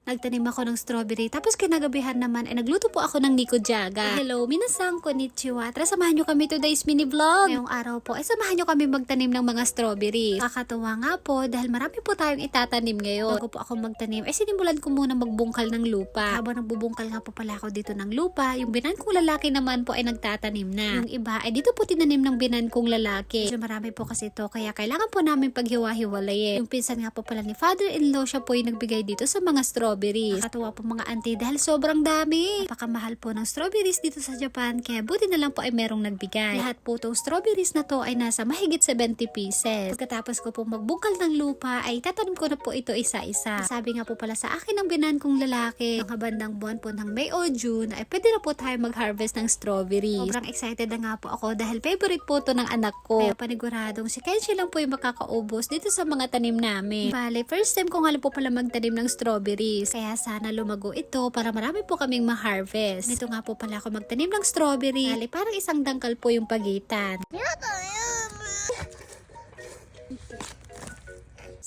nagtanim ako ng strawberry. Tapos kinagabihan naman ay nagluto po ako ng nikujaga. Hello, minasang konnichiwa. Tara, samahan nyo kami today's mini vlog. Ngayong araw po ay samahan nyo kami magtanim ng mga strawberry. Kakatuwa nga po dahil marami po tayong itatanim ngayon. Bago po ako magtanim ay sinimulan ko muna magbungkal ng lupa. Habang nagbubungkal nga po pala ako dito ng lupa, yung binan kong lalaki naman po ay nagtatanim na. Yung iba ay dito po tinanim ng binan kong lalaki. So marami po kasi ito kaya kailangan po namin paghiwa-hiwalayin. Yung pinsan nga po pala ni father-in-law, siya po yung nagbigay dito sa mga strawberries. Nakatuwa po mga auntie dahil sobrang dami. Napakamahal po ng strawberries dito sa Japan kaya buti na lang po ay merong nagbigay. Lahat po itong strawberries na to ay nasa mahigit 70 pieces. Pagkatapos ko po magbungkal ng lupa ay tatanim ko na po ito isa-isa. Sabi nga po pala sa akin ng binan kong lalaki, mga bandang buwan po ng May o June ay pwede na po tayo mag-harvest ng strawberry. Sobrang excited na nga po ako dahil favorite po to ng anak ko. Kaya paniguradong si Kenshi lang po yung makakaubos dito sa mga tanim namin. Bale, first time ko nga lang po pala magtanim ng strawberries. Kaya sana lumago ito para marami po kaming ma-harvest. Dito nga po pala ako magtanim ng strawberry. Bale, parang isang dangkal po yung pagitan.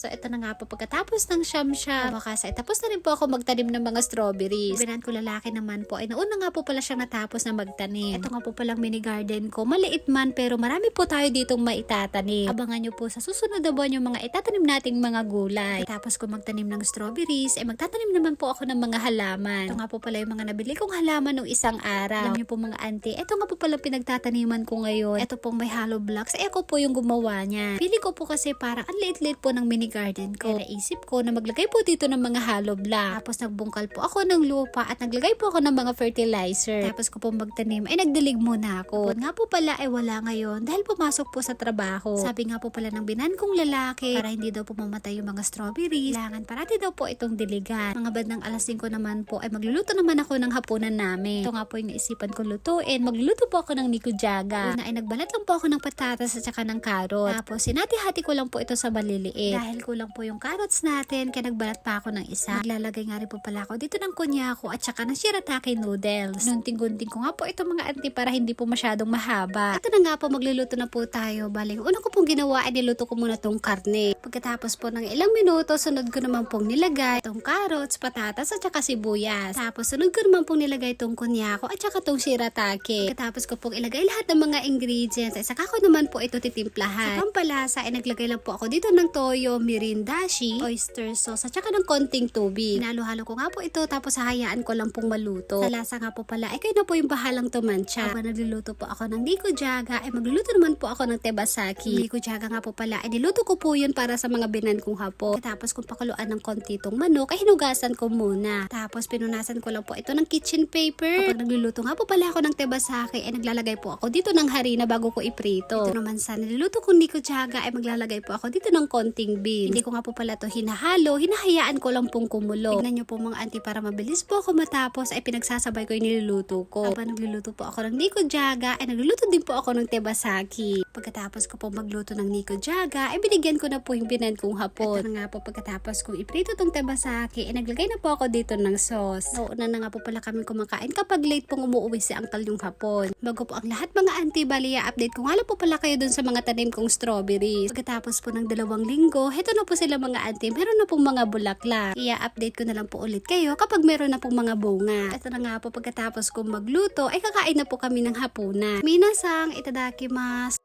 So, ito na nga po pagkatapos ng siyam-siyam. Wakas ay tapos na rin po ako magtanim ng mga strawberries. Binan ko lalaki naman po ay nauna nga po pala siyang natapos na magtanim. Ito nga po palang mini garden ko. Maliit man pero marami po tayo ditong maitatanim. Abangan nyo po sa susunod na buwan yung mga itatanim nating mga gulay. Tapos ko magtanim ng strawberries ay magtatanim naman po ako ng mga halaman. Ito nga po pala yung mga nabili kong halaman nung isang araw. Alam nyo po mga auntie, ito nga po pala pinagtataniman ko ngayon. Ito pong may hollow blocks. Ay ako po yung gumawa niya. Pili ko po kasi parang ang liit-liit po ng mini garden ko. Kaya naisip ko na maglagay po dito ng mga hollow block. Tapos nagbungkal po ako ng lupa at naglagay po ako ng mga fertilizer. Tapos ko po magtanim ay nagdilig muna ako. Nga po pala ay wala ngayon dahil pumasok po sa trabaho. Sabi nga po pala ng binan kong lalaki para hindi daw po mamatay yung mga strawberries. Kailangan parati daw po itong diligan. Mga bandang alas 5 naman po ay magluluto naman ako ng hapunan namin. Ito nga po yung naisipan kong lutuin. Magluluto po ako ng nikujaga. Una ay nagbalat lang po ako ng patatas at saka ng carrot. Tapos sinati-hati ko lang po ito sa maliliit. Dahil kulang po yung carrots natin, kaya nagbalat pa ako ng isa. Naglalagay nga rin po pala ako dito ng kunyako at saka ng shirataki noodles. Nunting-gunting ko nga po ito mga auntie para hindi po masyadong mahaba. Ito na nga po, magluluto na po tayo. Bali, una ko pong ginawa ay niluto ko muna tong karne. Pagkatapos po ng ilang minuto, sunod ko naman pong nilagay itong carrots, patatas at saka sibuyas. Tapos sunod ko naman pong nilagay itong kunyako at saka itong shirataki. Pagkatapos ko pong ilagay lahat ng mga ingredients ay saka ko naman po ito titimplahan. Sa pampalasa ay naglagay lang po ako dito ng toyo, mirindashi, oyster sauce at saka ng konting tubig. Hinalo-halo ko nga po ito tapos hahayaan ko lang pong maluto. Sa lasa nga po pala ay kayo na po yung bahalang tumansya. Habang nagluluto po ako ng nikujaga ay magluluto naman po ako ng tebasaki. Nikujaga nga po pala ay niluto ko po yun para sa mga binan kong hapon. Tapos kung pakuluan ng konti itong manok ay hinugasan ko muna. Tapos pinunasan ko lang po ito ng kitchen paper. Kapag nagluluto nga po pala ako ng tebasaki ay naglalagay po ako dito ng harina bago ko iprito. Ito naman sa niluluto kong nikujaga ay maglalagay po ako dito ng konting beans. Hindi ko nga po pala to hinahalo, hinahayaan ko lang pong kumulo. Tignan nyo po mga auntie para mabilis po ako matapos ay pinagsasabay ko yung niluluto ko. Habang nagluluto po ako ng nikujaga ay nagluluto din po ako ng tebasaki. Pagkatapos ko po magluto ng nikujaga ay binigyan ko na po yung binan kong hapon. Ito na nga po pagkatapos kong iprito tong tebasaki ay naglagay na po ako dito ng sauce. Nauna na nga po pala kami kumakain kapag late pong umuwi si Uncle yung hapon. Bago po ang lahat mga auntie, bali update ko nga lang po pala kayo dun sa mga tanim kong strawberries. Pagkatapos po ng 2 linggo, heto na po sila mga auntie, meron na pong mga bulaklak. I-update ko na lang po ulit kayo kapag meron na pong mga bunga. Ito na nga po pagkatapos kong magluto, ay kakain na po kami ng hapunan. Minasang, itadakimasu.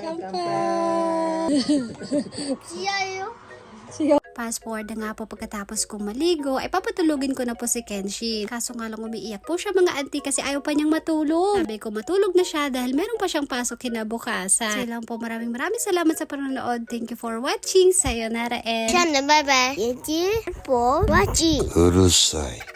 Kampai! Fast forward na nga po pagkatapos kong maligo, ay papatulugin ko na po si Kenshi. Kaso nga lang umiiyak po siya mga auntie kasi ayaw pa niyang matulog. Sabi ko matulog na siya dahil meron pa siyang pasok kinabukasan. So lang po, maraming salamat sa panonood. Thank you for watching. Sayonara and... Bye bye. Thank you for watching. うるさい。